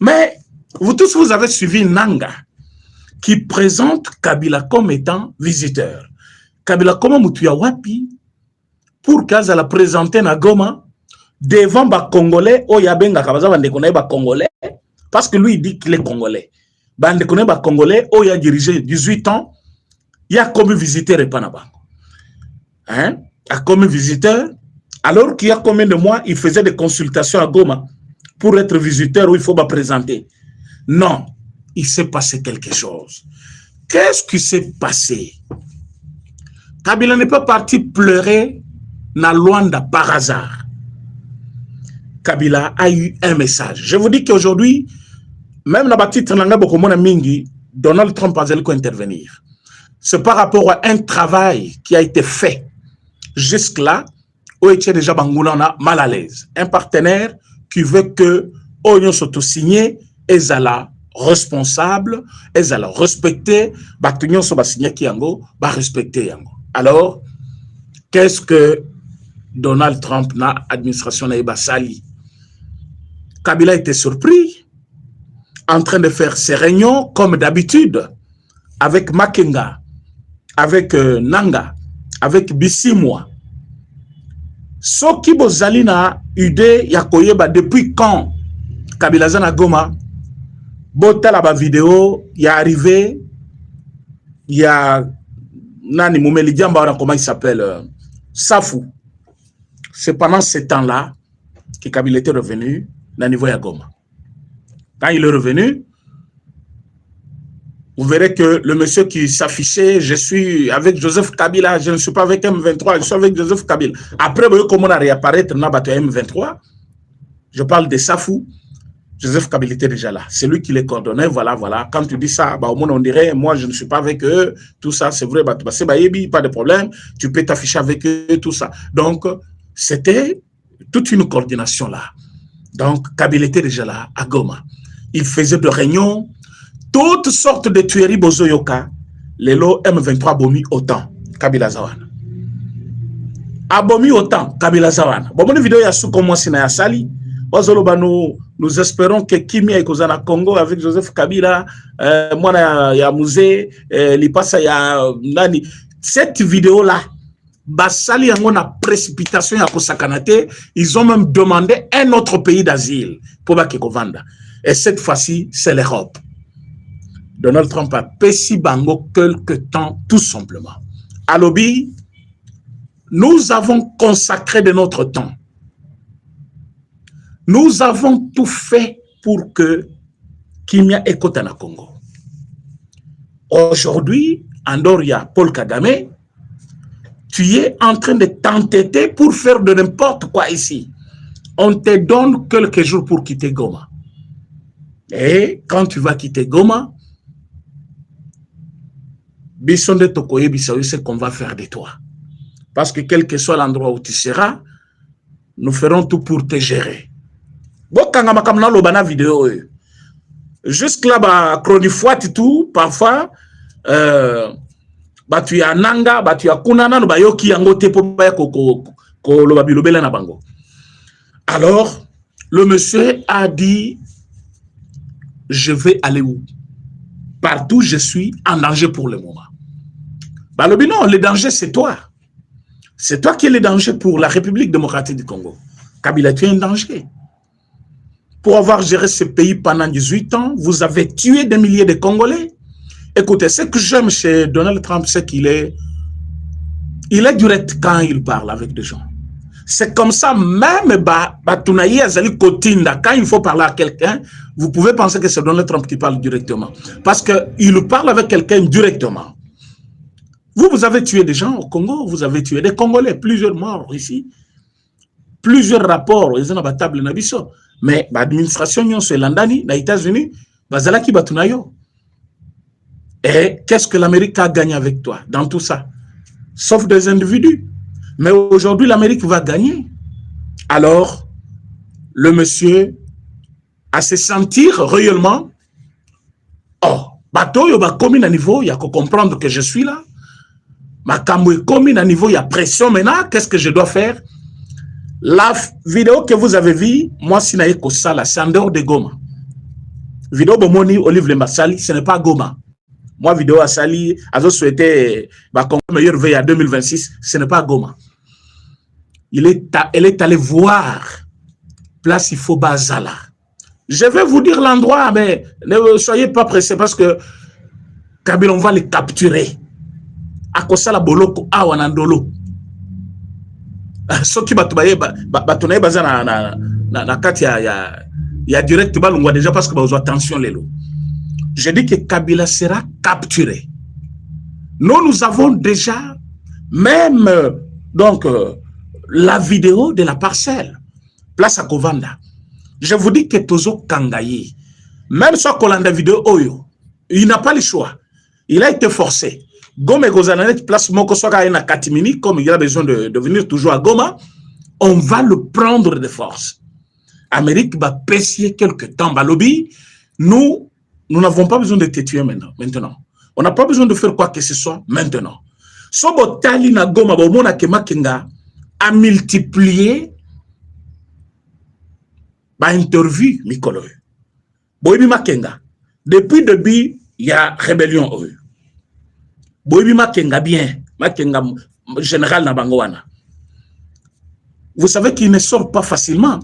Mais vous tous, vous avez suivi Nanga, qui présente Kabila comme étant visiteur. Kabila comme Mutuya Wapi, pour qu'elle la présenter na Goma, devant les Congolais, Oyabenga Kabaza Bandekone ba Congolais, parce que lui il dit qu'il est Congolais. Bandekone ba Congolais, Oya dirigé 18 ans, il y a comme visiteur et Panabango. Hein? Comme visiteur, alors qu'il y a combien de mois, il faisait des consultations à Goma pour être visiteur où il faut me présenter. Non, il s'est passé quelque chose. Qu'est-ce qui s'est passé? Kabila n'est pas parti pleurer dans Luanda par hasard. Kabila a eu un message. Je vous dis qu'aujourd'hui, même la petite Nanga Bokomona Mingi, Donald Trump a dû intervenir. C'est par rapport à un travail qui a été fait jusque-là, où était déjà Bangoulana mal à l'aise. Un partenaire qui veut que Oyon soit signé, et Zala responsable, et Zala respecté, Batunion soit signé Kiango, va respecter Yango. Alors, qu'est-ce que Donald Trump n'a administration n'a sali? Kabila était surpris, en train de faire ses réunions comme d'habitude, avec Makenga, avec Nanga, avec Bissimwa. Soki Bozalina Ude Yakoyeba depuis quand Kabila Zana Goma Bota la vidéo il est arrivé il y a Nani Moumeli Diamba comment il s'appelle Safou. C'est pendant ce temps-là que Kabila était revenu dans niveau ya Goma. Quand il est revenu, vous verrez que le monsieur qui s'affichait, je suis avec Joseph Kabila, je ne suis pas avec M23, je suis avec Joseph Kabila. Après, vous voyez comment on a réapparaître dans M23. Je parle de Safou. Joseph Kabila était déjà là. C'est lui qui les coordonnait. Voilà, voilà. Quand tu dis ça, bah, au moins on dirait, moi je ne suis pas avec eux. Tout ça, c'est vrai. Bah, c'est Bayebi, pas de problème. Tu peux t'afficher avec eux, tout ça. Donc, c'était toute une coordination là. Donc, Kabila était déjà là, à Goma. Il faisait de réunions. Toutes sortes de tueries bozoyoka, les lots M23 bomi autant, Kabila Zawana. Abomi autant, Kabila Zawana. Bon, mon vidéo, il y a sous comme moi, c'est na sali. Nous espérons que Kimi est causé na Congo avec Joseph Kabila, moi, il y a Musée, Lipasa, il y a Nani. Cette vidéo-là, Basali yango na précipitation ya kosakanate, ils ont même demandé un autre pays d'asile pour Bakekovanda. Et cette fois-ci, c'est l'Europe. Donald Trump a pessi bango quelque temps, tout simplement. À Lobby, nous avons consacré de notre temps. Nous avons tout fait pour que Kimia écoute na Congo. Aujourd'hui, Andoria, Paul Kagame, tu es en train de t'entêter pour faire de n'importe quoi ici. On te donne quelques jours pour quitter Goma. Et quand tu vas quitter Goma, Bisson de Tokoye Bissaoui, c'est qu'on va faire de toi. Parce que quel que soit l'endroit où tu seras, nous ferons tout pour te gérer. Vidéo. Jusque là, chronifouat et tout, parfois, tu as Nanga, tu as Kunana, tu as alors, le monsieur a dit, je vais aller où? Partout je suis en danger pour le moment. Bah, non, le danger c'est toi. C'est toi qui es le danger pour la République démocratique du Congo. Kabila, tu es un danger. Pour avoir géré ce pays pendant 18 ans, vous avez tué des milliers de Congolais. Écoutez, ce que j'aime chez Donald Trump, c'est qu'il est direct quand il parle avec des gens. C'est comme ça, même quand il faut parler à quelqu'un, vous pouvez penser que c'est Donald Trump qui parle directement. Parce qu'il parle avec quelqu'un directement. Vous avez tué des gens au Congo, vous avez tué des Congolais, plusieurs morts ici, plusieurs rapports, mais l'administration c'est l'Andani, les États-Unis, et qu'est-ce que l'Amérique a gagné avec toi dans tout ça? Sauf des individus. Mais aujourd'hui, l'Amérique va gagner. Alors, le monsieur, à se sentir réellement, oh, bateau, il va commis à niveau, il y a qu'à comprendre que je suis là. Ma cambo est commis à niveau, il y a pression maintenant, qu'est-ce que je dois faire? La vidéo que vous avez vue, moi, c'est en dehors de Goma. Vidéo Bomoni, Olive Lembassali, ce n'est pas Goma. Moi, vidéo à Sali, a souhaité meilleur veille à 2026, ce n'est pas Goma. Elle est allée voir place il faut Bazala. Je vais vous dire l'endroit, mais ne soyez pas pressés parce que Kabila, on va les capturer. À Kosala Boloko, Awanandolo. Ce qui va te basé na kati ya direct balungwa déjà parce que vous avez attention les lots. Je dis que Kabila sera capturé. Nous avons déjà même donc la vidéo de la parcelle. Place à Kovanda. Je vous dis que Tozo Kangayi, même si Kolanda vidéo Oyo, il n'a pas le choix. Il a été forcé. Goma Gozananet place Moko Soka na Katimini, comme il a besoin de venir toujours à Goma, on va le prendre de force. Amérique va pêcher quelques temps. Balobi, nous n'avons pas besoin de te tuer maintenant. On n'a pas besoin de faire quoi que ce soit maintenant. Sobotali na Goma, Bomona Kemakenga a multiplié ba interview Mikolo. Boibi Makenga. Depuis le début, il y a rébellion. Boibi Makenga bien. Makenga général Nabangoana. Vous savez qu'il ne sort pas facilement.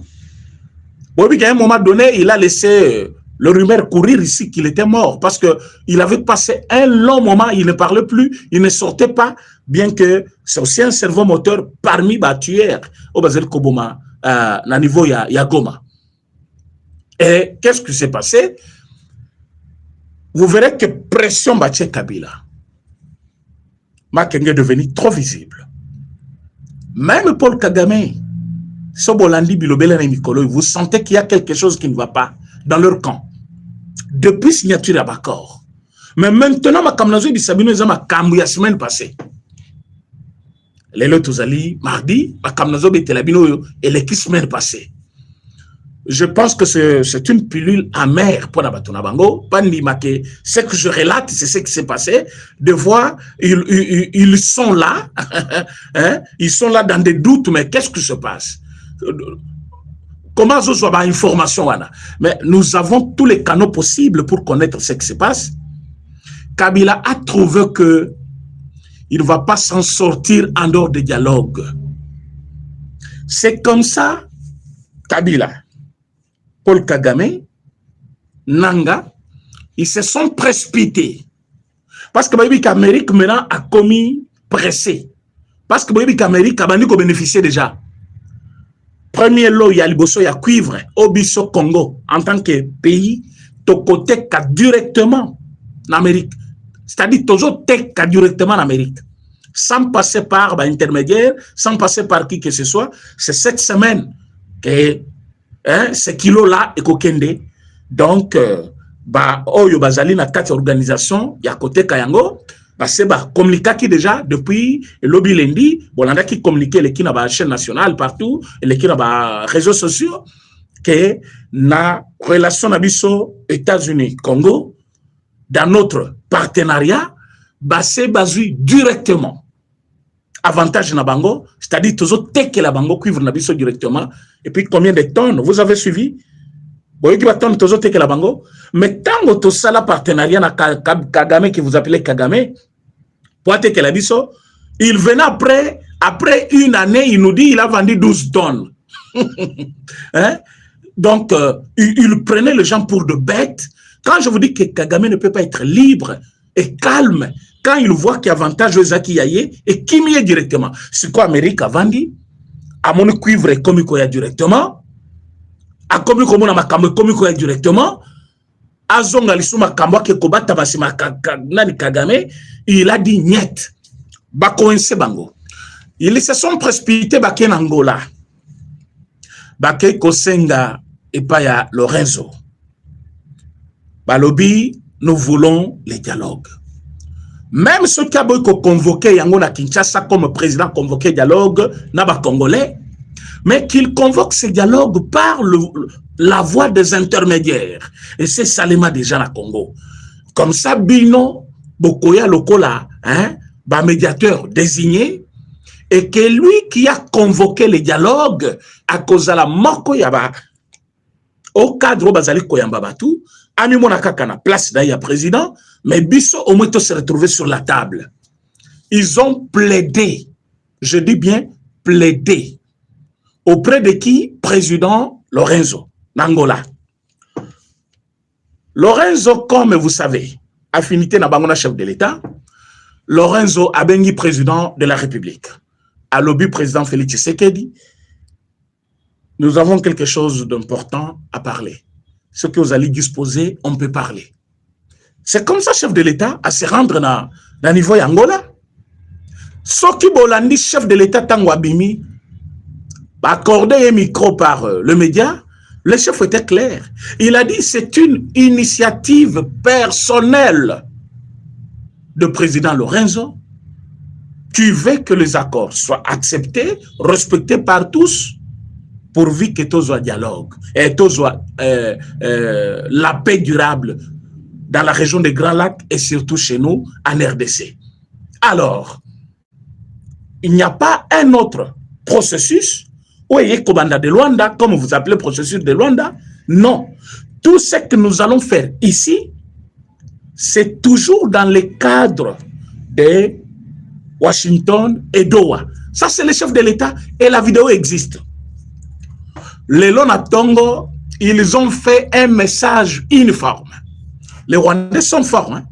Boibi, à un moment donné, il a laissé le rumeur courir ici qu'il était mort parce qu'il avait passé un long moment, il ne parlait plus, il ne sortait pas, bien que c'est aussi un cerveau moteur parmi les tueurs au Basel Koboma, à niveau Yagoma. Et qu'est-ce qui s'est passé? Vous verrez que pression Baché Kabila. Makenge est devenu trop visible. Même Paul Kagame, Sobolandi Bilobele et Mikolo, vous sentez qu'il y a quelque chose qui ne va pas dans leur camp. Depuis signature à Bakor. Mais maintenant, ma kamnazo di Sabino Zama Kambu la semaine passée. Les Lotozali, mardi, ma kamnazo de Telabino et les semaine passée. Je pense que c'est une pilule amère pour Nabatona Bango. Pandi Make, ce que je relate, c'est ce qui s'est passé. De voir, ils sont là, hein? Ils sont là dans des doutes, mais qu'est-ce qui se passe? Comment je sois information? Mais nous avons tous les canaux possibles pour connaître ce qui se passe. Kabila a trouvé que il ne va pas s'en sortir en dehors des dialogues. C'est comme ça, Kabila, Paul Kagame, Nanga, ils se sont précipités. Parce que l'Amérique maintenant a commis pressé. Parce que l'Amérique a bénéficié déjà. Premier lot, il y a Liboso, il y a Cuivre, Obiso Congo, en tant que pays, to côté directement en Amérique. C'est-à-dire, toujours directement en Amérique. Sans passer par intermédiaire, sans passer par qui que ce soit. C'est cette semaine que ces kilos-là est kokende. Donc, Oyo Bazali na 4 organisations, il y a côté Kayango, c'est communiqué qui déjà depuis le lobby lundi, on a qui communiqué les qui na chaîne nationale partout, les qui na réseaux sociaux, que na relation nabiso États-Unis Congo, dans notre partenariat, c'est basé directement. Avantage na bango, c'est-à-dire toujours teke la bango cuivre nabiso directement. Et puis combien de tonnes vous avez suivi? Vous qui va tonnes toujours teke la bango. Mais tant que tout ça la partenariat na Kagame qui vous appelez Kagame, pour teke la biso, il venait après une année, il nous dit il a vendu 12 tonnes. Hein? Donc il prenait les gens pour de bêtes. Quand je vous dis que Kagame ne peut pas être libre et calme, quand il voit qu'il y a avantage aux Akiyaye et qui m'y est directement. C'est quoi Amérique a vendu? À mon cuivre et comme il y a directement. À comme il y a directement. À Zonga Lisuma Kamba qui kobata basima Kagame, il a dit niet. Bakoense bango. Ils se sont précipités baké Angola. Baké Kosenga et Paya Lorenzo. Balobi, nous voulons les dialogues. Même ceux qui ont convoqué Yango na Kinshasa comme président convoqué dialogue, n'a pas congolais, mais qu'il convoque ces dialogues par la voie des intermédiaires. Et c'est Salema déjà na Congo. Comme ça, Bino, Bokoya Lokola, médiateur désigné, et que lui qui a convoqué les dialogues à cause de la mort Koyaba, au cadre Bazali Koyamba Batou, Ami Monakakana, place d'ailleurs président, mais Bisso au moins se retrouver sur la table. Ils ont plaidé, je dis bien plaidé, auprès de qui? Président Lorenzo, Nangola. Lorenzo, comme vous savez, affinité na bangona chef de l'État, Lorenzo Abengi, président de la République. À l'objet président Félix Tshisekedi, nous avons quelque chose d'important à parler. Ce que vous allez disposer, on peut parler. C'est comme ça, chef de l'État, à se rendre dans le niveau Angola. Ce qui Bolandi, chef de l'État Tangwabimi, accordé un micro par le média, le chef était clair. Il a dit c'est une initiative personnelle de président Lorenzo qui veut que les accords soient acceptés, respectés par tous, pourvu que tout soit dialogue et tout soit la paix durable dans la région des Grands Lacs et surtout chez nous en RDC. Alors, il n'y a pas un autre processus où il y a Kobanda de Luanda, comme vous appelez processus de Luanda. Non. Tout ce que nous allons faire ici, c'est toujours dans le cadre de Washington et Doha. Ça, c'est le chef de l'État et la vidéo existe. Les Lonatongo, ils ont fait un message uniforme. Les Rwandais sont forts. Hein?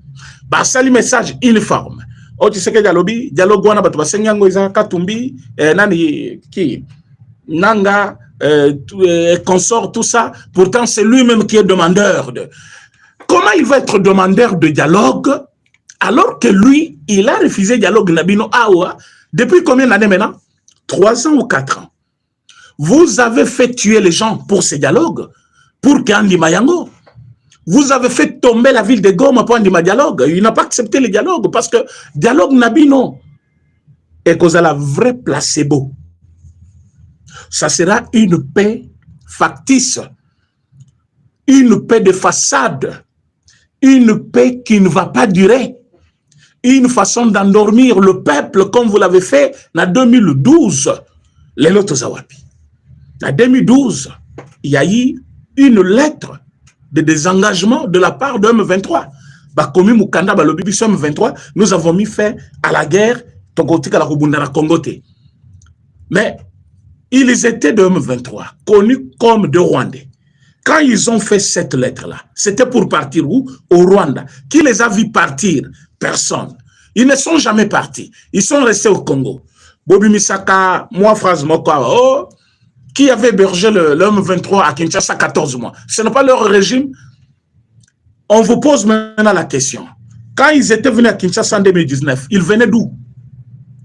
Bah, ça, le message uniforme. Oh, tu sais que Dialobi, dialogue wana batu basengango isa Katumbi, nani qui Nanga, consort, tout ça. Pourtant, c'est lui-même qui est demandeur de. Comment il va être demandeur de dialogue alors que lui, il a refusé dialogue Nabino Awa depuis combien d'années maintenant? 3 ans ou 4 ans. Vous avez fait tuer les gens pour ces dialogues, pour Kandi Mayango. Vous avez fait tomber la ville de Goma pour un dialogue. Il n'a pas accepté le dialogue parce que dialogue Nabino est cause à la vraie placebo. Ça sera une paix factice, une paix de façade, une paix qui ne va pas durer, une façon d'endormir le peuple comme vous l'avez fait en 2012. Les Lotozawapi. En 2012, il y a eu une lettre de désengagement de la part de M23. Bakomi Mukanda, Balobibi M23, nous avons mis fin à la guerre, Togotika la Rubundara Congoté. Mais ils étaient de M23, connus comme de Rwandais. Quand ils ont fait cette lettre-là, c'était pour partir où? Au Rwanda. Qui les a vus partir? Personne. Ils ne sont jamais partis. Ils sont restés au Congo. Bobi Misaka, moi, phrase Mokwa, oh, qui avait hébergé l'homme 23 à Kinshasa 14 mois. Ce n'est pas leur régime. On vous pose maintenant la question. Quand ils étaient venus à Kinshasa en 2019, ils venaient d'où?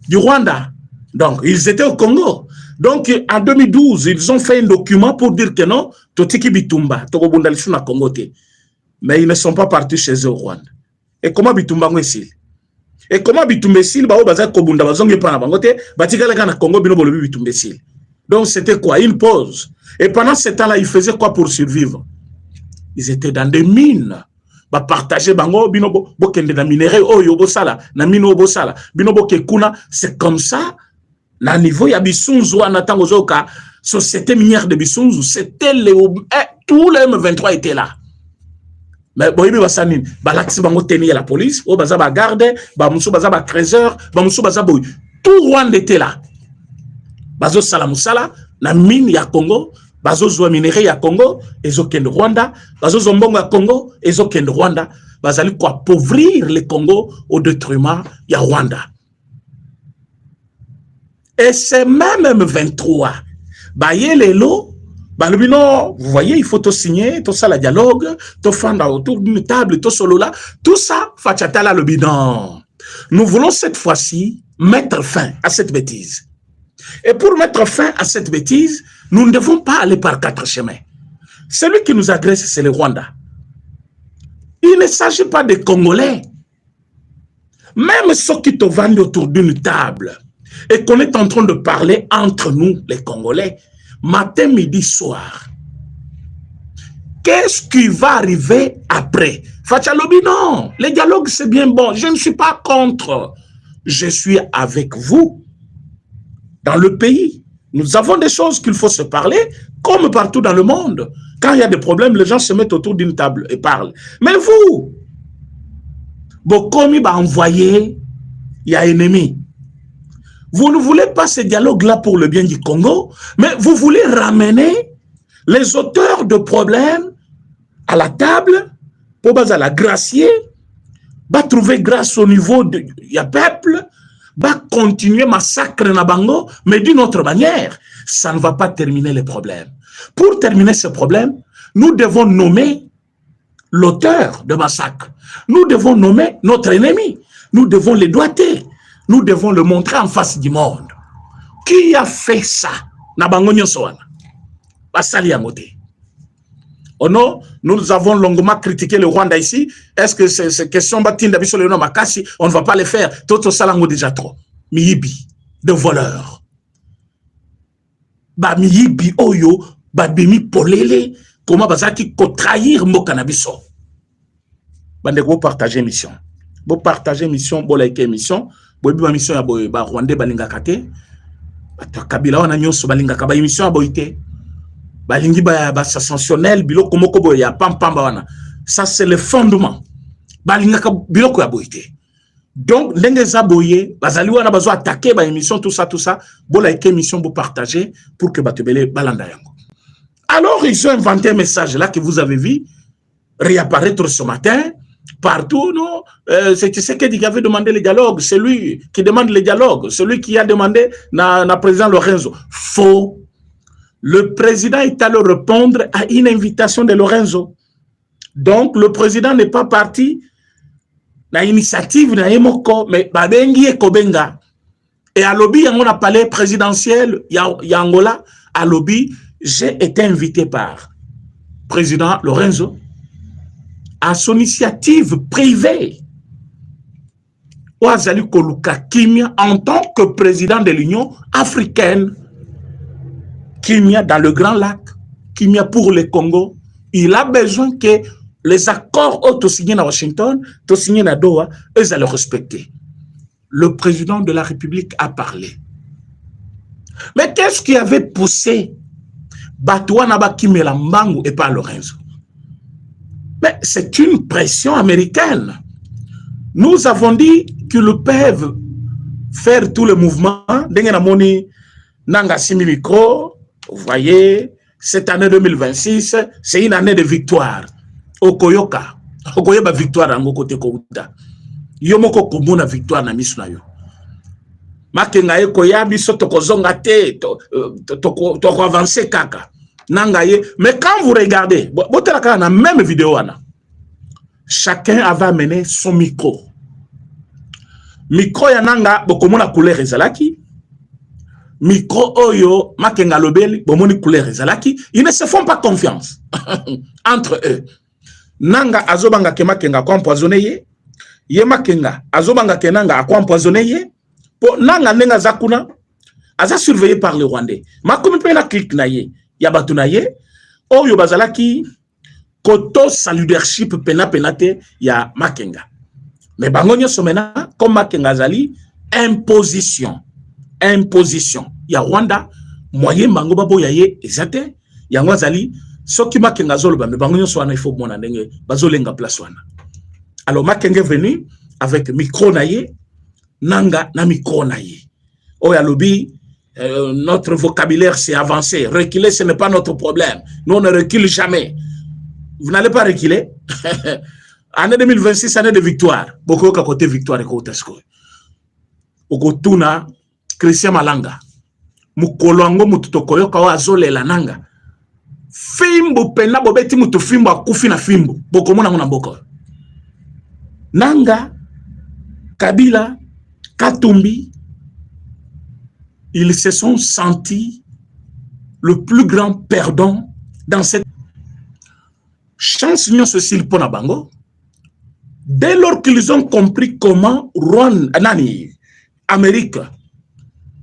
Du Rwanda. Donc, ils étaient au Congo. Donc, en 2012, ils ont fait un document pour dire que non, Totiki Bitumba, Togobundalishu na Congo. Mais ils ne sont pas partis chez eux au Rwanda. Et comment Bitumba est-il? Et comment Bitumba est-il? Donc, c'était quoi? Une pause. Et pendant ce temps-là, ils faisaient quoi pour survivre? Ils étaient dans des mines. Ba partager bango binobo bokende na minerai oyo bosala na mino bosala binobo kekuna. C'est comme ça. Na niveau ya bisunzu anatango zoka société minière de bisunzu, c'était tout le M23 était là. Mais boyibi basanine balati bango tenir la police, o baza ba garde, ba musu baza ba trésor, ba musu baza boy. Tout Rwanda était là. Bazo salamusala na mine ya Congo, bazo zwa minerai ya Congo, ezokende Rwanda, bazo zombongo ya Congo, ezokende Rwanda, bazali ko appauvrir le Congo au détriment ya Rwanda. Et c'est même M23. Baye les lots, non, vous voyez, il faut tout signer, tout ça, le dialogue, tout faire autour d'une table, tout solo là, tout ça, Fachatala le bidon. Nous voulons cette fois-ci mettre fin à cette bêtise. Et pour mettre fin à cette bêtise, nous ne devons pas aller par 4 chemins. Celui qui nous agresse, c'est le Rwanda. Il ne s'agit pas des Congolais. Même ceux qui te vendent autour d'une table et qu'on est en train de parler entre nous, les Congolais, matin, midi, soir. Qu'est-ce qui va arriver après? Fachalobi, non. Les dialogues, c'est bien bon. Je ne suis pas contre. Je suis avec vous. Dans le pays, nous avons des choses qu'il faut se parler, comme partout dans le monde. Quand il y a des problèmes, les gens se mettent autour d'une table et parlent. Mais vous, Bokomi va envoyer, il y a ennemi. Vous ne voulez pas ce dialogue-là pour le bien du Congo, mais vous voulez ramener les auteurs de problèmes à la table, pour la gracier, va trouver grâce au niveau du peuple, va continuer massacre na bango, mais d'une autre manière. Ça ne va pas terminer les problèmes. Pour terminer ce problème, nous devons nommer l'auteur de massacre. Nous devons nommer notre ennemi. Nous devons le doiter. Nous devons le montrer en face du monde. Qui a fait ça? Na bango nyonso wana. Basali yangote. Oh non, nous avons longuement critiqué le Rwanda ici. Est-ce que ces questions batinda biso le nom makasi, on ne va pas les faire. Toto salango déjà trop. Miyibi, de voleurs. Ba miyibi oyo, ba bimi polele, comment bazaki ko trahir mo cannabis. Bande ko partager mission. Bo partager mission, bo like mission, bo bi mission ya bo ba Rwanda balinga kate. Ba kabila wana nyonso balinga ka ba mission ya boité. Balingi ba sensationnel biloko moko boy ya pampamba wana. Ça c'est le fondement. Balinga ka biloko ya boité. Donc ndenge za boyé, bazali wana bazo attaquer ba émission tout ça bo like émission bo partager pour que batebele balanda yango. Alors ils ont inventé un message là que vous avez vu réapparaître ce matin partout, non? C'est Tshisekedi qui avait demandé le dialogue, c'est lui qui demande le dialogue, celui qui a demandé na président Lorenzo. Faux. Le président est allé répondre à une invitation de Lorenzo. Donc, le président n'est pas parti dans l'initiative, mais Babengi et Kobenga. Et à lobby, on a parlé présidentiel, Angola, à lobby, j'ai été invité par président Lorenzo à son initiative privée. Ouazali Koluka Kimia en tant que président de l'Union africaine. Kimia dans le Grand Lac, Kimia pour le Congo, il a besoin que les accords signés à Washington, signés à Doha, eux allaient respecter. Le président de la République a parlé. Mais qu'est-ce qui avait poussé Batouana Bakimela Mbangu et pas Lorenzo? Mais c'est une pression américaine. Nous avons dit qu'ils peuvent faire tout le mouvement. Nanga Simi Micro. Vous voyez, cette année 2026, c'est une année de victoire. Okoyoka. Okoyoba victoire en côté Kouta. Yomoko Kumuna victoire na misnayo. Makenga Ekoya biso tokozonga te, toko avancer kaka. Nangaye. Mais quand vous regardez, botelaka na même vidéo ana. Chacun avait amené son micro. Micro ya nanga bokomona couleur ezalaki. Micro oyo makenga lobeli bomoni couleur ezalaki, ils ne se font pas confiance entre eux. Nanga azobanga ke makenga ko empoisonné ye makenga azobanga ke nanga ko empoisonné ye po nanga nenga zakuna aza surveillé par les Rwandais. Makomi pe na clique na ye ya batu na ye oyo bazalaki koto sa leadership penate ya makenga. Mais bango nyonso mena comme makenga zali imposition. Ya Rwanda moyen bango babo ya ye ezate ya ngwazali soki makenga zoloba me bango nyonso wana il faut mona ndenge bazolenga place wana. Alors makenga est venu avec micro na ye nanga na micro na ye. Oya lobi notre vocabulaire s'est avancé. Reculer ce n'est pas notre problème. Nous on ne recule jamais. Vous n'allez pas reculer. Année 2026 année de victoire. Beaucoup à côté victoire et côté score. Okotuna Christian Malanga mukolongo mututokoyoka wa azole la nanga fimbo pena bobeti mutu fimbo akufi na fimbo bokomona ngona mboko nanga Kabila Katumbi ils se sont sentis le plus grand perdant dans cette chance ceci pour na bango dès lors qu'ils ont compris comment Rwanda nani Amérique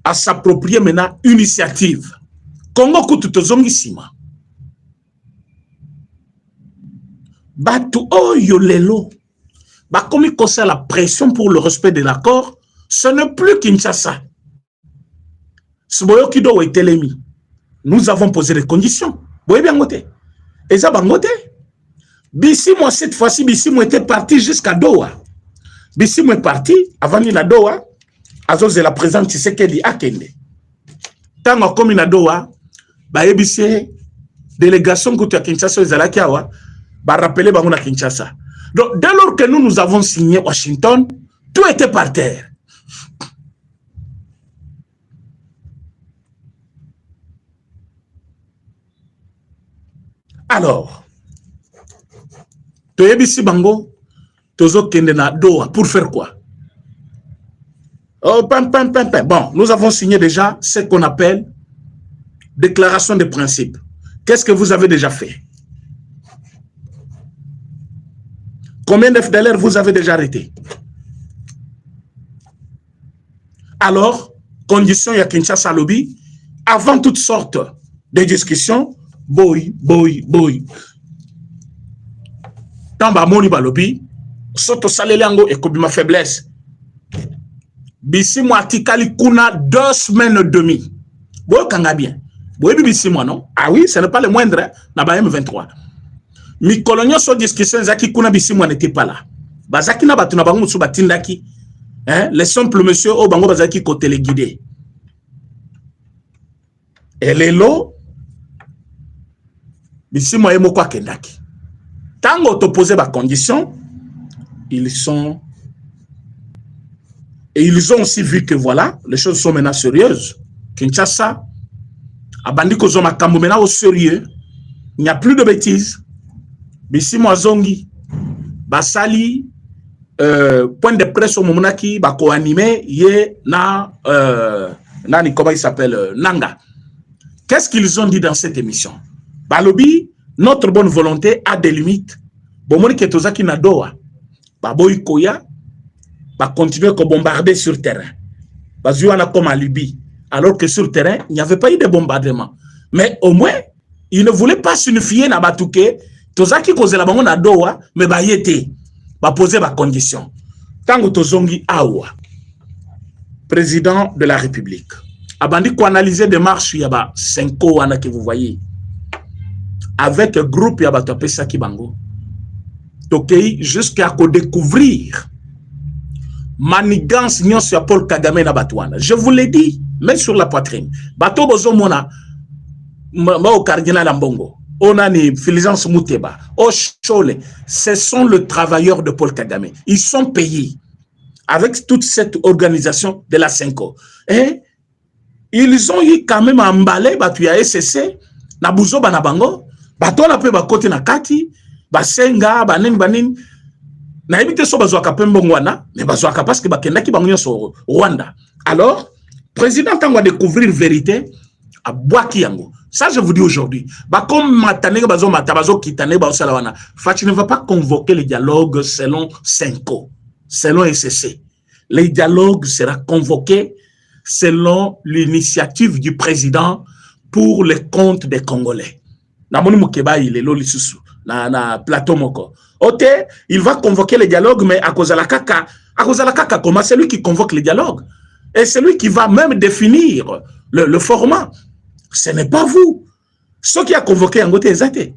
à s'approprier maintenant une initiative. Congo kututozongi sima. Batu oyo lelo. Bah comme il concerne la pression pour le respect de l'accord, ce n'est plus Kinshasa. Suboyo Kido est telemi. Nous avons posé des conditions. Vous voyez bien côté. Et ça, bangote. Bissimo, cette fois-ci, Bissimo était parti jusqu'à Doha. Bissimo est parti, avant de Doha, Azos est la présente, tu sais qu'elle dit Akende. Tant comme il a Doha, bah, ebissé, délégation que tu as Kinshasa, ils allaient à bah, rappeler, bah, on a Kinshasa. Donc, dès lors que nous avons signé Washington, tout était par terre. Alors, Toyebisi Bango, Tozo Kendena Doha, pour faire quoi? Oh, Bon, nous avons signé déjà ce qu'on appelle déclaration de principe. Qu'est-ce que vous avez déjà fait? Combien de FDLR vous avez déjà arrêté? Alors, condition ya Kinshasa lobby, avant toutes sortes de discussions, boy. Tamba moni ba lobby, soto salelango et kobima faiblesse. Bissimo atikali kuna 2 semaines et demie. Boy kanga bien. Boy Bissimo non? Ah oui, ce n'est pas le moindre, hein, na ba M23. Mi colonio so discussion zaki kuna Bissimo n'était pas là. Bazaki na batu na bango musu batindaki. Hein, les simples monsieur au bango bazaki côté les guidés. Et les lots, Bissimo et Moko Kendaki. Tant qu'on t'oppose ma condition, ils ont aussi vu que voilà, les choses sont maintenant sérieuses. Kinshasa, Abandi Kozoma Kambomena au sérieux, il n'y a plus de bêtises. Bissimo Azongi, Basali, point de presse au moment qui va co-animer, comment il s'appelle, Nanga. Qu'est-ce qu'ils ont dit dans cette émission? Balobi, notre bonne volonté a des limites. Bomoni Ketozaki Nadoa, Baboy Koya, va continuer à bombarder sur terrain. Bazuana comme en Libye. Alors que sur terrain, il n'y avait pas eu de bombardement. Mais au moins, il ne voulait pas s'unifier na Batouke. Tozaki Koze la bango Nadoa, mais Bayete, va poser ma condition. Tango Tozongi Awa, président de la République. Abandi ko analyser des marches yaba 5 wana que vous voyez. Avec un groupe yaba topesa ki bango. Tokei jusqu'à découvrir manigance nyon sur Paul Kagame na Batouana. Je vous l'ai dit, même sur la poitrine. Bato bozo mona au cardinal Ambongo. On a ni Fulgence Mouteba. Au Chole, ce sont les travailleurs de Paul Kagame. Ils sont payés avec toute cette organisation de la Cinco. Et ils ont eu quand même emballé Batuya SSC, Nabuzo Banabango, Batola pe bakote na kati, Basenga, Banin, na évité so bazwaka pembongwana, mais bazwaka parce que bakendaki bangonyo so Rwanda. Alors, président tango découvrir vérité à Boaki yango. Ça je vous dis aujourd'hui. Bah comme matane bazo matabazo kitane ba osalawana. Fati ne va pas convoquer le dialogue selon Cinco, selon SSC. Le dialogue sera convoqué selon l'initiative du président pour le compte des Congolais. Namoni Mukeba il est lolisusu na plateau moko. Ok, il va convoquer le dialogue, mais à cause de la caca, comment c'est lui qui convoque le dialogue? Et c'est lui qui va même définir le format. Ce n'est pas vous. Ce qui a convoqué en côté exacté.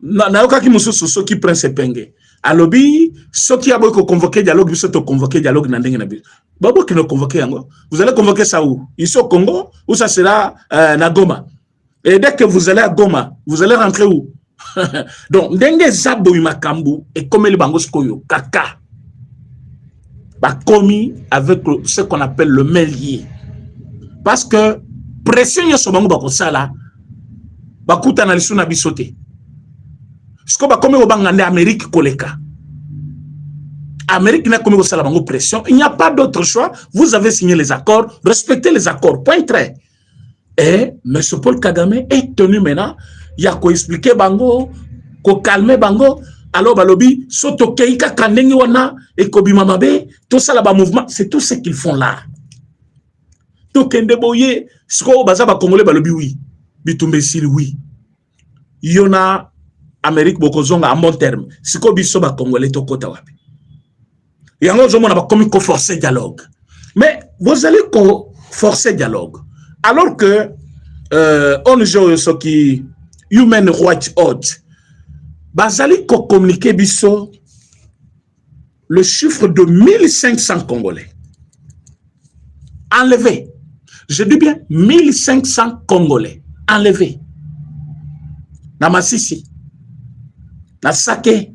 Naoka ki mususu ce qui prend ses pengues. Alobi, ce qui a convoqué dialogue, vous êtes convoqué dialogue n'andeng nabi. Babo qui ne convoqué yango. Vous allez convoquer ça où? Ici au Congo ou ça sera na Goma. Et dès que vous allez à Goma, vous allez rentrer où? Donc, Ndenge Zabo Makambu et comme le Bangos Koyo, Kaka, bah, commis avec ce qu'on appelle le mêlier. Parce que pression y'a ce bango bako sala, bah, kuta na lisu na bisote. Ce qu'on va comme au bangande Amérique koleka. Amérique n'a comme au sala bango pression. Il n'y a pas d'autre choix. Vous avez signé les accords, respectez les accords. Point trait. Et M. Paul Kagame est tenu maintenant. Il y a quoi expliquer bango, ko calmer bango. Alors balobi soto keika kandengi wana et kobima mabe, tout ça là bas mouvement, c'est tout ce qu'ils font là. To kende boye, sko baza ba congolais balobi oui. Bitumbe sili oui. Yona Amérique bokozonga à bon terme. Siko biso ba congolais to kota wapi. Yango zo mona ba komi ko forcer dialogue. Mais vous allez ko forcer dialogue. Alors que on joue ce qui Human Rights Watch, bazali ko communiquer biso le chiffre de 1500 Congolais enlevés. Je dis bien 1500 Congolais enlevés. Na Masisi, na Sake,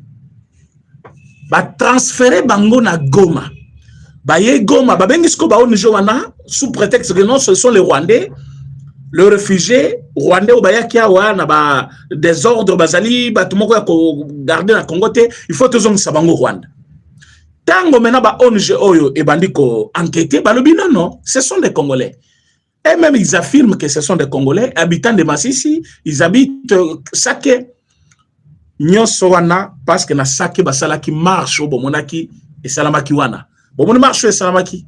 ba transféré bango na Goma. Ba ye Goma, ba bengisko ba ONG wana sous prétexte que non, ce sont les Rwandais, le réfugié Rwandais au baya kia wa na ba désordre bazali ba tumoko ya ko garder na Congo te, il faut tozong sabango Rwanda. Tango mena ba ONG oyo e bandiko enquêter ba lobi non, ce sont des Congolais. Et même ils affirment que ce sont des Congolais habitants de Masisi, ils habitent Sake. Nyonso wana parce que na Sake basala ki marche au bomonaki et salamaki wana. Bomoni marche et salamaki.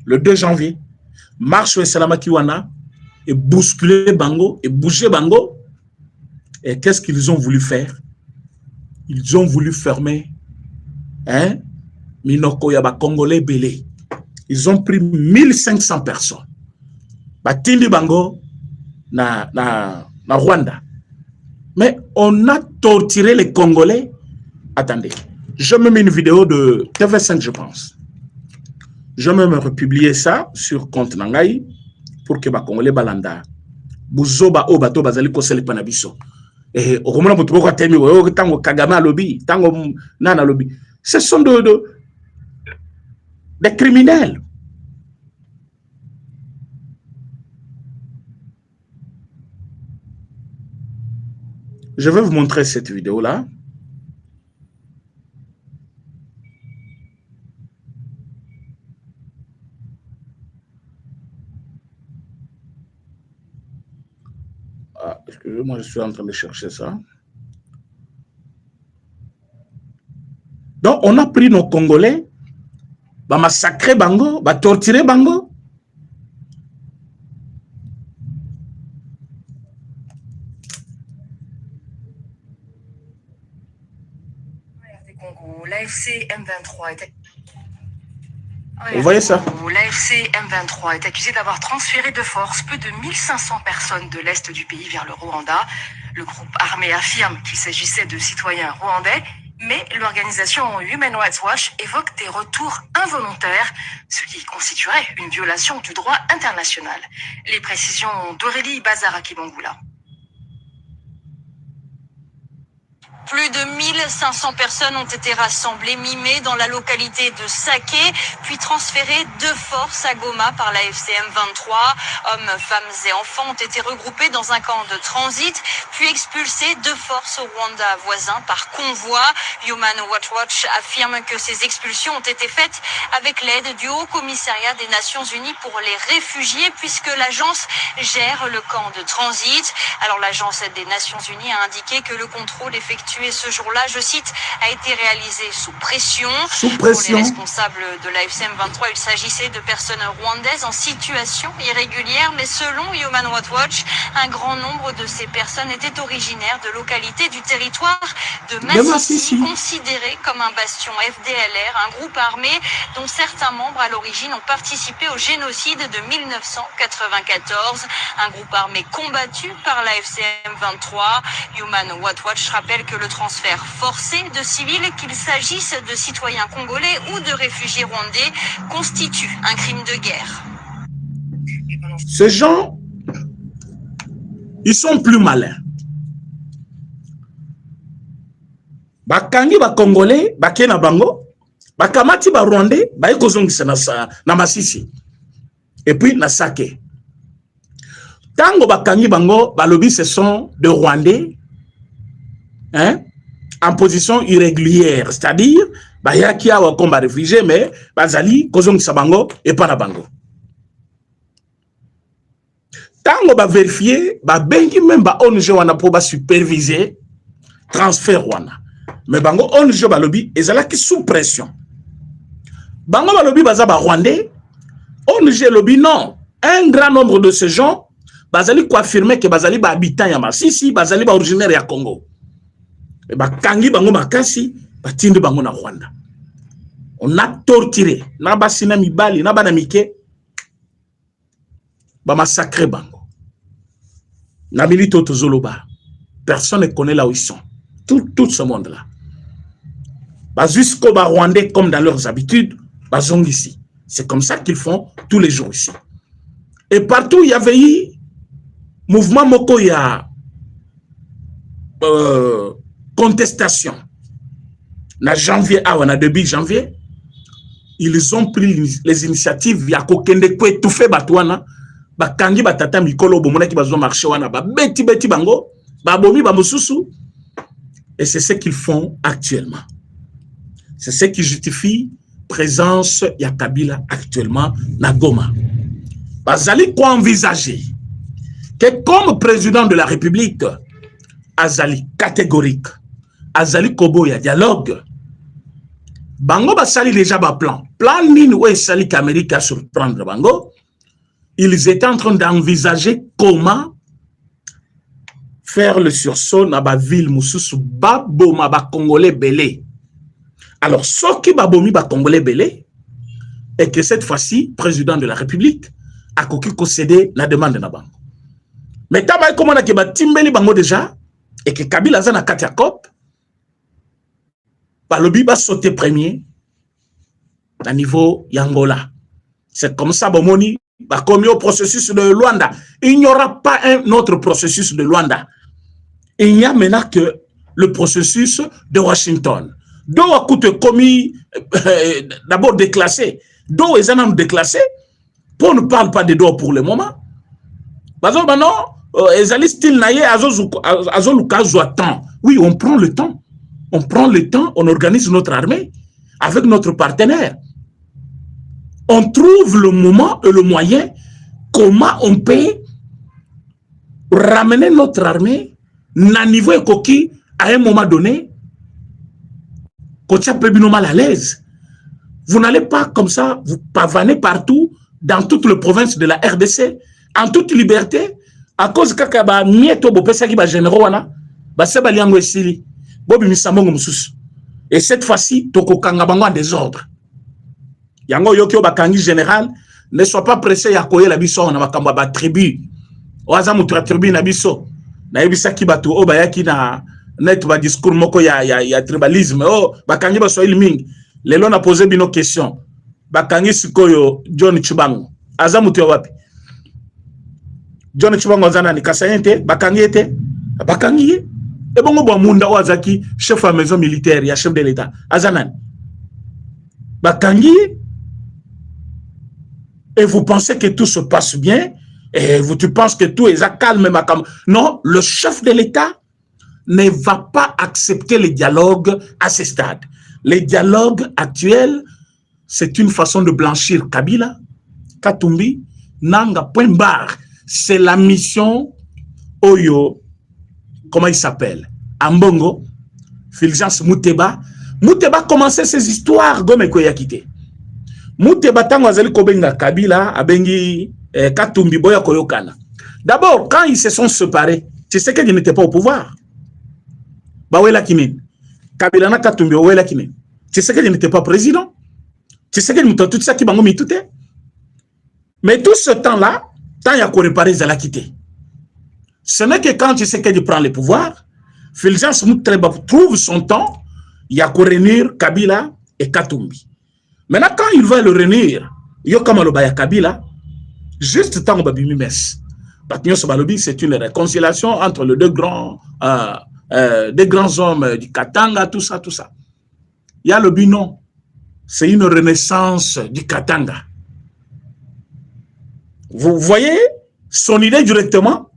Le 2 janvier, marche et salamaki wana et bousculer bango et bouger bango. Et qu'est-ce qu'ils ont voulu faire? Ils ont voulu fermer Minoko Yaba Congolais belé. Ils ont pris 1500 personnes. Batindi bango na Rwanda. Mais on a torturé les Congolais. Attendez, je me mets une vidéo de TV5, je pense. Je vais me republier ça sur compte Nangai pour que les Congolais balanda. Buzoba obato bazali kosele panabiso. Et au moment où tu vois tango Kagame lobby, tango nana lobby. Ce sont des criminels. Je vais vous montrer cette vidéo-là. Ah, excusez-moi, je suis en train de chercher ça. Donc, on a pris nos Congolais, bah massacrer bango, bah torturer bango. L'AFC M23 est... Vous voyez ça? L'AFC M23 est accusé d'avoir transféré de force plus de 1500 personnes de l'Est du pays vers le Rwanda. Le groupe armé affirme qu'il s'agissait de citoyens rwandais, mais l'organisation Human Rights Watch évoque des retours involontaires, ce qui constituerait une violation du droit international. Les précisions d'Aurélie Bazaraki-Bangula. Plus de 1500 personnes ont été rassemblées mi-mai dans la localité de Sake, puis transférées de force à Goma par la FCM 23. Hommes, femmes et enfants ont été regroupés dans un camp de transit, puis expulsés de force au Rwanda voisin par convoi. Human Rights Watch affirme que ces expulsions ont été faites avec l'aide du Haut Commissariat des Nations Unies pour les réfugiés, puisque l'agence gère le camp de transit. Alors l'agence des Nations Unies a indiqué que le contrôle effectué ce jour-là, je cite, a été réalisé sous pression. Pour les responsables de la FCM 23, il s'agissait de personnes rwandaises en situation irrégulière, mais selon Human Rights Watch, un grand nombre de ces personnes étaient originaires de localités du territoire de Masisi, considéré comme un bastion FDLR, un groupe armé dont certains membres à l'origine ont participé au génocide de 1994, un groupe armé combattu par la FCM 23. Human Rights Watch rappelle que le transfert forcé de civils, qu'il s'agisse de citoyens congolais ou de réfugiés rwandais, constitue un crime de guerre. Ces gens, ils sont plus malins. Bakangi ba Congolais, bakena bango, bakamati ba Rwandais, ba ekozongisa na Masisi. Et puis na Sake. Tango bakangi bango, balobi ce sont de Rwandais, en position irrégulière, c'est-à-dire bayaki awa komba réfugié mais bazali kozongisa bango et pas na bango. Tango ba vérifier ba bengi même ba ONG wana po ba superviser transfert wana. Mais bango ONG balobi ezalaki sous pression. Bango balobi baza ba Rwandais, ONG lobi non, un grand nombre de ces gens bazali ko affirmer que bazali ba habitants ya Masisi, bazali ba originaire ya Congo. Et bah kangi bango makasi batindi bango na Rwanda. On a torturé na basina mibali na bana mike ba massacrer bango. Namili Toto Zoloba. Personne ne connaît là où ils sont. Tout ce monde-là. Jusqu'au Rwandais, comme dans leurs habitudes, bazong ici. C'est comme ça qu'ils font tous les jours ici. Et partout, il y avait eu mouvement Mokoya, contestation. En janvier, en début janvier, ils ont pris les initiatives. Il y a kokende ko étouffer batouana, bakangi batata mikolo bomona ki bazo marché wana, ba beti bango, ba bomi ba mususu. Et c'est ce qu'ils font actuellement. C'est ce qui justifie présence ya Kabila actuellement na Goma. Bazali quoi envisager que comme président de la République, Azali catégorique, Azali Kobo ya dialogue. Bango basali déjà ba plan nini ou sali qu'Amérique a surprendre Bango. Ils étaient en train d'envisager comment faire le sursaut na ba ville mususu ba boma ba Congolais belé. Alors, ce qui babomi ba Congolais belé est que cette fois-ci, président de la République a concédé la demande de Bango. Mais tabaye comment na ke ba timbeli Bango déjà et que Kabila zana katia cop balobi ba sauter premier à niveau Yangola. C'est comme ça bomoni ba commis au processus de Luanda. Il n'y aura pas un autre processus de Luanda. Il n'y a maintenant que le processus de Washington. D'où a coûté commis d'abord déclassé. D'où est un homme déclassé. Pour ne parle pas de dos pour le moment. Parce que maintenant, les style naïe temps. Oui, on prend le temps. On prend le temps, on organise notre armée avec notre partenaire. On trouve le moment et le moyen comment on peut ramener notre armée à niveau écoquille à un moment donné. Mal à l'aise. Vous n'allez pas comme ça, vous pavaner partout dans toute la province de la RDC, en toute liberté, à cause que Kakaba mieto bopesa ki ba généraux wana, ba seba liango esili, bobi misamongo mususu. Et cette fois-ci, toko kanga bango en désordre. Yango yokyo ba kangi général, ne sois pas pressé ya koye la biso na makambo ba tribu. Oaza mutra tribu na biso. Na yebisa ki batu o ba yaki na net ba discours moko ya tribalisme. Oh, bakangi ba soili mingi. Lelo na posé bino question. Bakangi sikoyo John Chibango. Aza mutu wapi? John Chibango zana ni kasayente, bakangi ete. Bakangi. Et bon bo munda wazaki chef de maison militaire, ya chef de l'état. Azanan. Bakangi. Et vous pensez que tout se passe bien et tu penses que tout est calme. Non, le chef de l'état ne va pas accepter les dialogues à ce stade. Les dialogues actuels, c'est une façon de blanchir Kabila, Katumbi, Nanga, point barre. C'est la mission Oyo, comment il s'appelle? Ambongo, Fulgence Mouteba. Mouteba commençait ses histoires comme Koyakite. Mouteba tango azali kobenga Kabila, abengi Katumbi boya koyokana. D'abord, quand ils se sont séparés, tu sais qu'ils n'étaient pas au pouvoir. Bawela Kimin. Kabila na Katumbi Bawela Kimin. Tu sais qu'il n'était pas président. Tu sais qu'il n'était tout ça qui m'a mis tout. Mais tout ce temps-là, tant il y a qu'on réparer, ils allaient quitter. Ce n'est que quand tu sais qu'il prend le pouvoir, Fulgence Mouteba trouve son temps, il y a qu'on réunir Kabila et Katumbi. Maintenant, quand il va le réunir, Yokamalobaya Kabila, juste temps Babimi Mes. C'est une réconciliation entre les deux grands hommes du Katanga, tout ça, tout ça. Il y a le binon, c'est une renaissance du Katanga. Vous voyez son idée directement,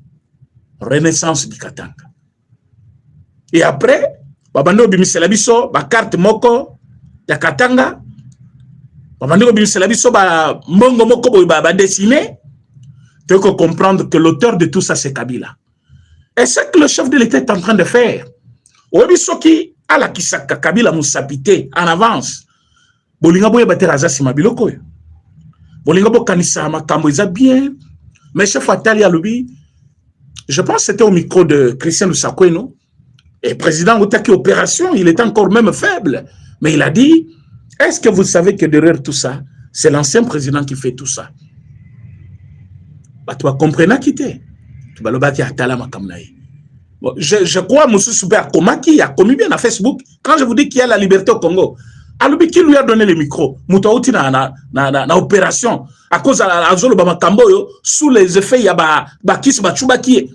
renaissance du Katanga. Et après, Babando Bimiselabiso, ba carte moko, ya Katanga, Babando Bimiselabiso, ba mongo moko, ba dessiné, tu peux comprendre que l'auteur de tout ça, c'est Kabila. Et ce que le chef de l'État est en train de faire, Obisoki, à la Kisaka, Kabila Moussapité, en avance, Bolingabo Yabateraza Simabiloko. Bolingabo Kanisa Makamboiza bien, mais chef Atali Alubi, je pense que c'était au micro de Christian Lusakweno, et président Outaki Opération, il était encore même faible, mais il a dit, est-ce que vous savez que derrière tout ça, c'est l'ancien président qui fait tout ça? Bah, tu vas comprendre qui t'es. balobaki atala makamna ye. Bon, je crois Moussou Soubé a commis bien à Facebook. Quand je vous dis qu'il y a la liberté au Congo, Aloubi qui lui a donné le micro, Moutaouti na opération, à cause de Azolo Bamakamboyo, sous les effets, il y a Bakis Bachubaki.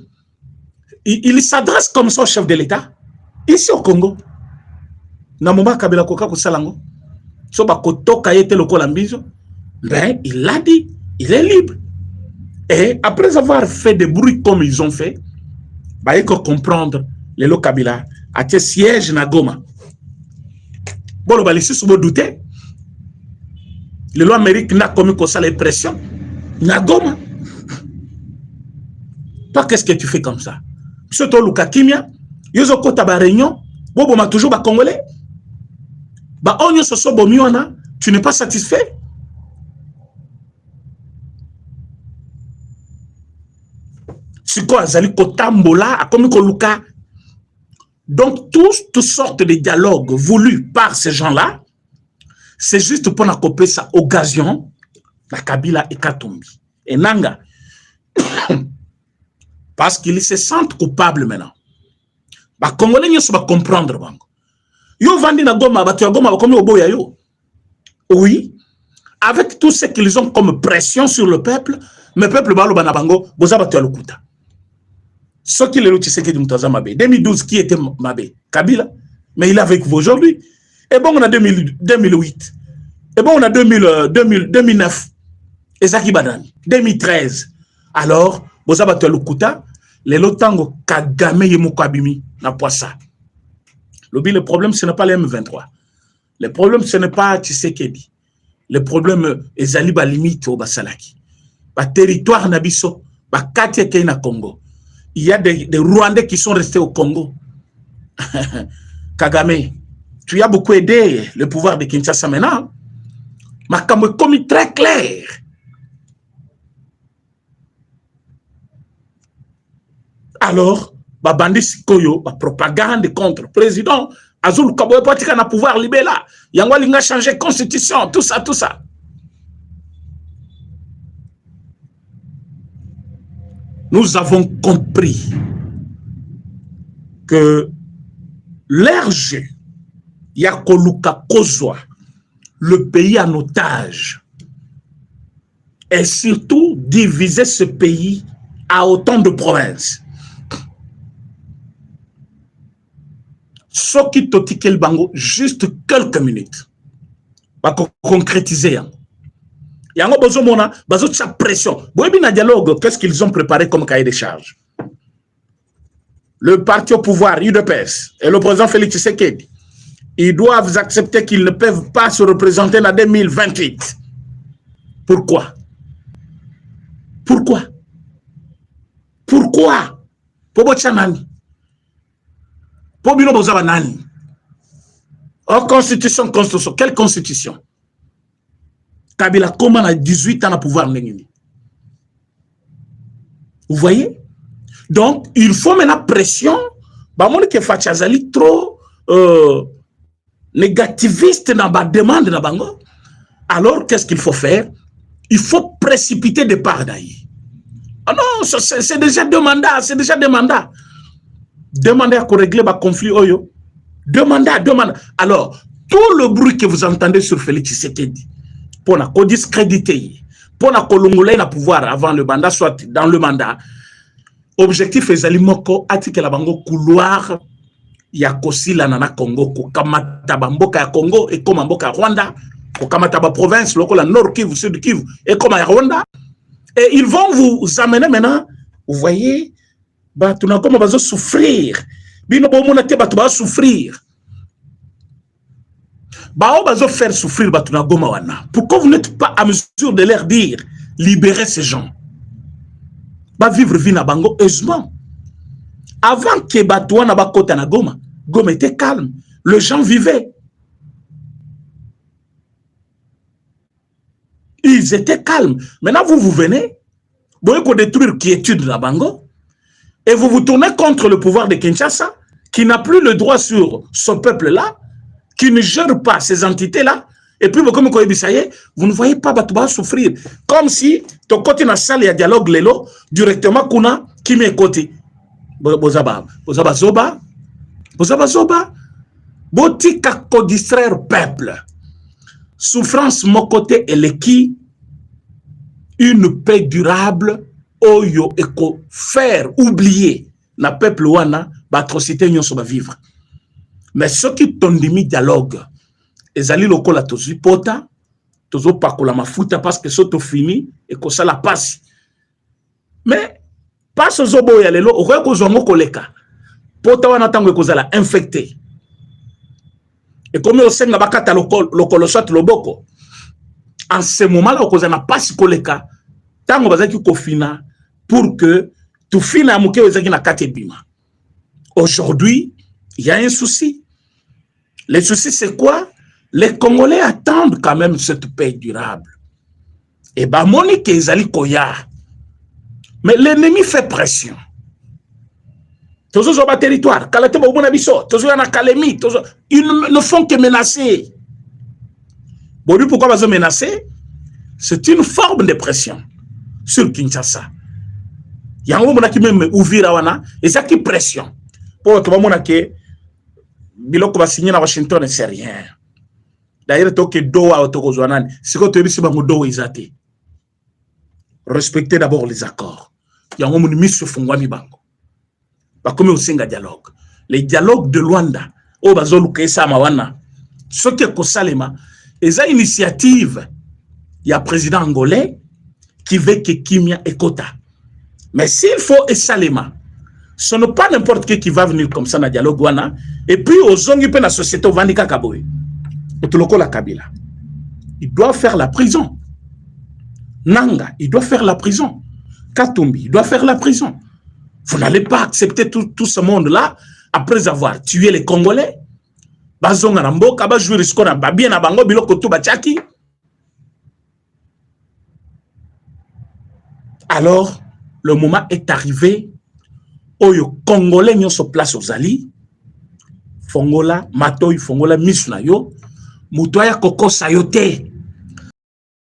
Il s'adresse comme ça au chef de l'État, ici au Congo. Namoma Kabila Koka Kosalango, so Bakoto Kayete Loko Lambizo, ben il l'a dit, il est libre. Et après avoir fait des bruits comme ils ont fait, il faut comprendre les lots Kabila à tes sièges na Goma. Bon, le si vous doutez, le loi Amérique n'a commis que ça les pressions. Na Goma. Toi, qu'est-ce que tu fais comme ça? Surtout Luka Kimia, Yozo Kota ba réunion, Bobo m'a toujours ba Congolais. Ba onyo soso bomiona, tu n'es pas satisfait? Donc, toutes sortes de dialogues voulus par ces gens-là, c'est juste pour accoper sa occasion, la Kabila et Katumbi. Et Nanga, parce qu'ils se sentent coupables maintenant. Les Congolais ne sont pas comprendre. Yo vandi na Goma, oui, avec tout ce qu'ils ont comme pression sur le peuple, mais le peuple balo banabango, boza batu alukuta. Ce qui est le Tshisekedi Moutaza Mabé. 2012, qui était Mabé? Kabila. Mais il est avec vous aujourd'hui. Et bon, on a 2008. Et bon, on a 2009. Et Zaki Badani. 2013. Alors, Bozabatu Lukuta, les lotango Kagame Yemukabimi, n'a pas ça. Le problème, ce n'est pas les M23. Le problème, ce n'est pas Tshisekedi. Le problème, est Zaliba limite au Basalaki. Le territoire Nabiso, le quartier Kena Congo. Il y a des Rwandais qui sont restés au Congo. Kagame, tu as beaucoup aidé le pouvoir de Kinshasa maintenant. Mais comme commis très clair. Alors, Babandi Sikoyo, propagande contre le président, Azul Kaboye Patika na pouvoir libéral. Yangwa Linga changé constitution, tout ça, tout ça. Nous avons compris que l'RG, Yakoluka Kozwa, le pays en otage, et surtout diviser ce pays à autant de provinces. Ce qui totique le bango, juste quelques minutes, va concrétiser. Il y a besoin de pression. Dialogue, qu'est-ce qu'ils ont préparé comme cahier de charges? Le parti au pouvoir, UDPS, et le président Félix Tshisekedi, ils doivent accepter qu'ils ne peuvent pas se représenter en 2028. Pourquoi? Pourquoi? Pourquoi? Oh, constitution, constitution. Quelle constitution? Kabila comment a 18 ans à pouvoir n'engagner. Vous voyez? Donc, il faut maintenant pression. Bah, mon que Fachazali trop négativiste dans la demande de Bango. Alors, qu'est-ce qu'il faut faire? Il faut précipiter des parts d'ailleurs. Ah non, c'est déjà deux mandats, c'est déjà deux mandats. Demandez à régler le conflit Oyo. Demandez. Alors, tout le bruit que vous entendez sur Félix Tshisekedi, pour la discréditer, pour la colongoler le pouvoir avant le mandat, soit dans le mandat, objectif est d'alimoko attirer la bango couloir ya kosila nana Congo, kokamata bamboka ya Congo et comme mboka Rwanda, kokamata ba province, la Nord Kivu, Sud Kivu et comme à Rwanda. Et ils vont vous amener maintenant, vous voyez, bah tu n'as comme besoin souffrir, bino bo monate ba tu vas souffrir. Bah on va faire souffrir ba tu n'as goma wana. Pourquoi vous n'êtes pas à mesure de leur dire libérer ces gens? Bah vivre vie na bango heureusement. Avant que Batouana Bakota na Goma, Goma était calme. Les gens vivaient. Ils étaient calmes. Maintenant, vous venez, vous voyez qu'on détruire quiétude la Bango, et vous vous tournez contre le pouvoir de Kinshasa, qui n'a plus le droit sur ce peuple-là, qui ne gère pas ces entités-là, et puis, comme vous ne voyez pas Batouba souffrir. Comme si, ton côté na salle, il y a dialogue, l'élo, directement, kuna, qui m'est côté bozaba zoba botika ko distraire peuple souffrance mon côté et le qui une paix durable oyo eko faire oublier na peuple wana ba atrocité nyonso ba vivre mais ce qui tondimi dialogue ezali lokola tozui pota tozo pakola mafuta parce que soto fini et ko sala passe mais passe zobo ya lelo okoya ko zongo koleka pota wana tango ekozala infecté et comme au senga bakata lokolo soit loboko en ce moment là okozana passe koleka tango bazaki ko fina pour que tout fina muke ezaki na kate bima. Aujourd'hui il y a un souci. Le souci c'est quoi? Les Congolais attendent quand même cette paix durable. Et bah Monique ezali koya. Mais l'ennemi fait pression. Tous sur le territoire, ils ne font que menacer. Bon, pourquoi ils menacer? C'est une forme de pression sur Kinshasa. Il y a un moment qui même ouvrir wana et ça qui pression. Pour que moment que biloko va signer à Washington c'est rien. D'ailleurs toke doa otokozwanani, c'est que tu risques bango doa izate. Respectez d'abord les accords. Il y a un moment mis sur fongwami bango. Pas comme au singa dialogue. Les dialogues de Luanda, au bazolu kesa mawana, ce qui est kosalema, et ça initiative, il y a président angolais qui veut que Kimia et Kota. Mais s'il faut Esalema, ce n'est pas n'importe qui va venir comme ça dans le dialogue wana, et puis aux zongi pe la société au Vandika Kaboé, au Tuloko la Kabila. Il doit faire la prison. Nanga, il doit faire la prison. Katumbi, il doit faire la prison. Vous n'allez pas accepter tout ce monde-là après avoir tué les Congolais. Bazonga na mboka ba jouer risque na babien na bango biloko to bachaki. Alors, le moment est arrivé où les Congolais sont place aux Ali. Fongola, Matoy, Fongola, Misnayo, Mutoya Koko Sayote.